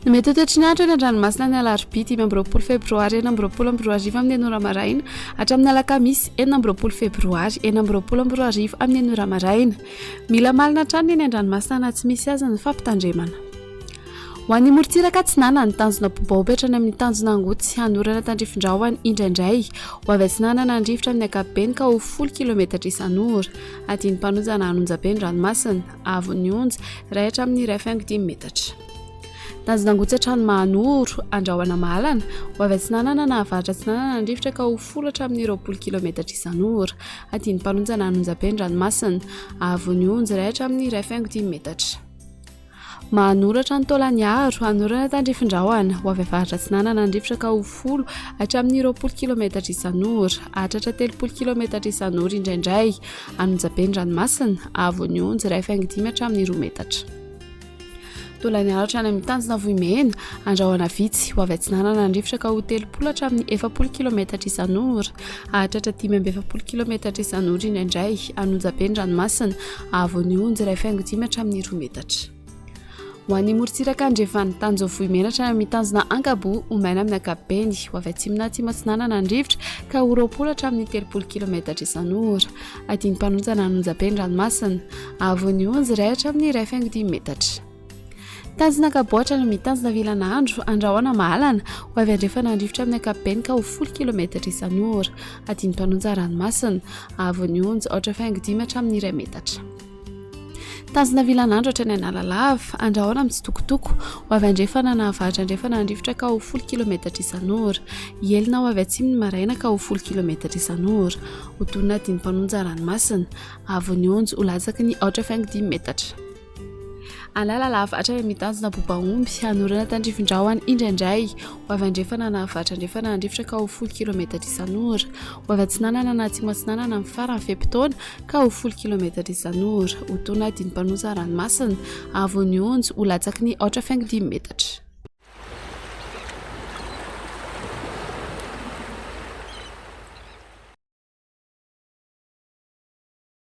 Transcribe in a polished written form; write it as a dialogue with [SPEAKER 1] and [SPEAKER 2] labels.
[SPEAKER 1] Mety toetr'nyandro eny an-dranomasina ny alarobia 5 febroary 2020 amin'ny 9 maraina hatramin'ny alakamisy 9 febroary 2020 amin'ny 9 maraina. Mila malina hatrany eny an-dranomasina na tsy misy azy ny fampitandremana. Ho an'ny morontsiraka Atsinana ny tanjona bobaoba hatrany amin'ny tanjona Angotsy hanorana tandrifin-drahona indraindray ho avy Atsinana nandrifitra amin'ny ankapobeny ka ho 10 km isan'ora adiny mpanonjana Anonjabe ny ranomasina avy Onja iray hatramin'ny 1.5 metatra. Tanjona Angotsy hatrany Mahanoro Andrahoana Malana ho avy Atsinana nahavatra Atsinana nandrifitra ka ho 10 hatramin'ny 20 km isan'ora adiny mpanonjana Anonjabe ny ranomasina avy Onja iray hatramin'ny 1.5 metatra. Mahanoro hatrany Taolagnaro hanorana tandrifin-drahona ho avy avaratra Atsinana nandrifitra ka ho 10 hatramin'ny 20 km isan'ora hatratra 30 km isan'ora indraindray Anonjabe ny ranomasina avy Onja 1.5 hatramin'ny 2 metatra. Taolagnaro hatrany amin'ny tanjona Vohimena Andrahoana Vitsy ho avy Atsinana nandrifitra ka ho 30 hatramin'ny 40 km isan'ora hatratra 10 km isan'ora indraindray Anonjabe ny ranomasina avy Onja 1.5 hatramin'ny 2 metatra. Ho an'ny morontsiraka andrefana tanjona Vohimena hatrany amin'ny tanjona Ankabo Omaina amin'ny ankapobeny ho avy atsimo na atsimo Atsinana nandrifitra ka ho 20 hatramin'ny 30 km isan'ora adiny mpanonjana Anonjabe ny ranomasina avy Onja iray hatramin'ny 1.5 metatra. Tanjona Ankabo hatrany amin'ny tanjona Vilanandro Andrahoana Malana ho avy andrefana nandrifitra amin'ny ankapobeny ka ho 10 km isan'ora adiny mpanonjana ranomasina avy Onja 8.5 hatramin'ny 2 metatra. Tanjona Vilanandro hatrany Analalava Andrahoana amin'ny Tsitokotoko ho avy andrefana nahavatra andrefana nandrifitra ka ho 10 km isan'ora Elina ho avy atsimo ny maraina ka ho 10 km isan'ora hotonina adiny mpanonjana ranomasina avy Onja ho latsaky ny 8.5 metatra. Analalava hatrany amin'ny tanjona Bobaomby hanorana tandrifin-drahona indraindray ho avy andrefana nahavatra andrefana nandrifitra ka ho 10 km isan'ora ho avy Atsinana na atsimo Atsinana na amin'ny farany fepitaona ka ho 10 km isan'ora hotonina adiny mpanonjana ranomasina avy Onja ho latsaky ny 8.5 metatra.